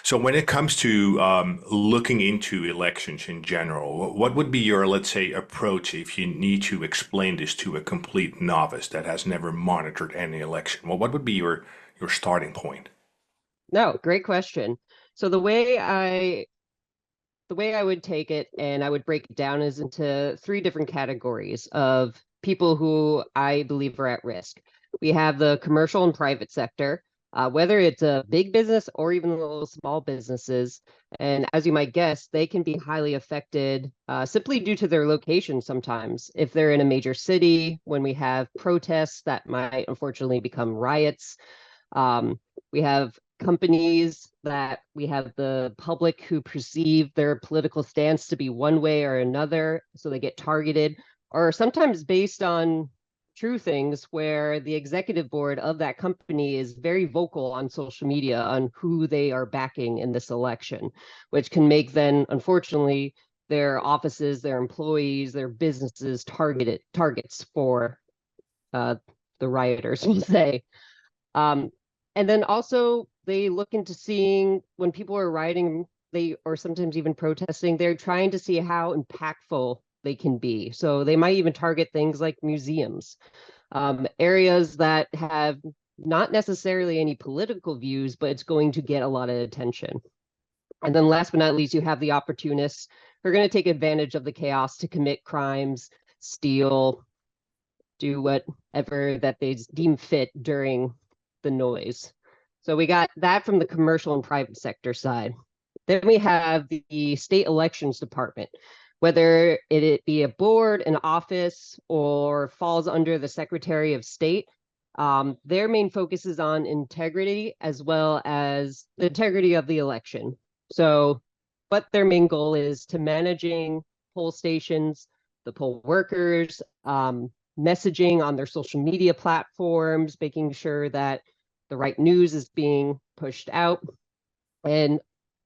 So when it comes to looking into elections in general, what would be your, let's say, approach if you need to explain this to a complete novice that has never monitored any election? Well, what would be your starting point? No, great question. So the way I would take it and I would break it down is into three different categories of people who I believe are at risk. We have the commercial and private sector, whether it's a big business or even the little small businesses. And as you might guess, they can be highly affected simply due to their location sometimes. If they're in a major city, when we have protests that might unfortunately become riots, we have companies that we have the public who perceive their political stance to be one way or another, so they get targeted, or sometimes based on true things where the executive board of that company is very vocal on social media on who they are backing in this election, which can make then, unfortunately, their offices, their employees, their businesses targets for uh, the rioters, we'll say. Um, and then also they look into seeing when people are rioting, they or sometimes even protesting, they're trying to see how impactful they can be. So they might even target things like museums, areas that have not necessarily any political views, but it's going to get a lot of attention. And then last but not least, you have the opportunists who are going to take advantage of the chaos to commit crimes, steal, do whatever that they deem fit during the noise. So we got that from the commercial and private sector side. Then we have the state elections department, whether it be a board, an office, or falls under the Secretary of State. Their main focus is on integrity as well as the integrity of the election. So, but their main goal is to managing poll stations, the poll workers, messaging on their social media platforms, making sure that the right news is being pushed out, and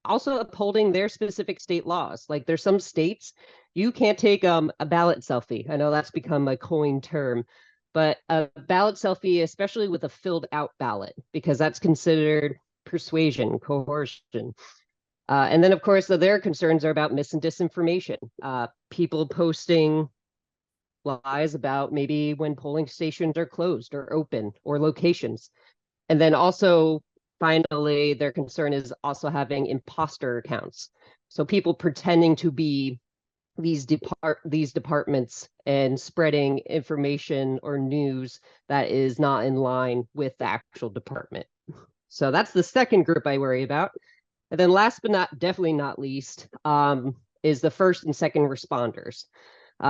also upholding their specific state laws. Like there's some states you can't take a ballot selfie. I know that's become a coined term, but a ballot selfie, especially with a filled out ballot, because that's considered persuasion, coercion. And then, of course, their concerns are about mis and disinformation. People posting lies about maybe when polling stations are closed or open or locations. And then also, finally, their concern is also having imposter accounts. So people pretending to be these departments and spreading information or news that is not in line with the actual department. So that's the second group I worry about. And then last but not definitely not least, is the first and second responders.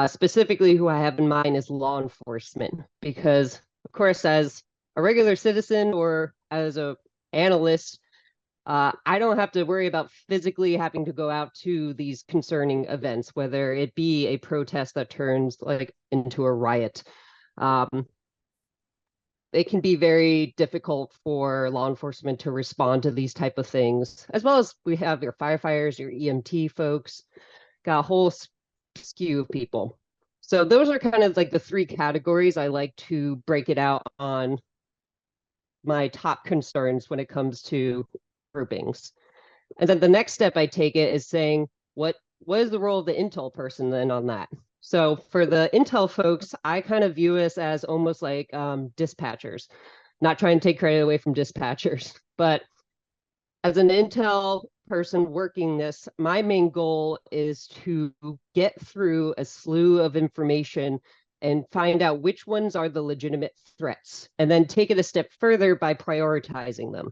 Specifically, who I have in mind is law enforcement, because of course, as a regular citizen or as a analyst, I don't have to worry about physically having to go out to these concerning events, whether it be a protest that turns like into a riot. Um, it can be very difficult for law enforcement to respond to these type of things, as well as we have your firefighters, your EMT folks, got a whole skew of people. So those are kind of like the three categories I like to break it out on my top concerns when it comes to groupings. And then the next step I take it is saying, what is the role of the intel person then on that? So for the intel folks, I kind of view us as almost like dispatchers, not trying to take credit away from dispatchers, but as an intel person working this, my main goal is to get through a slew of information and find out which ones are the legitimate threats, and then take it a step further by prioritizing them.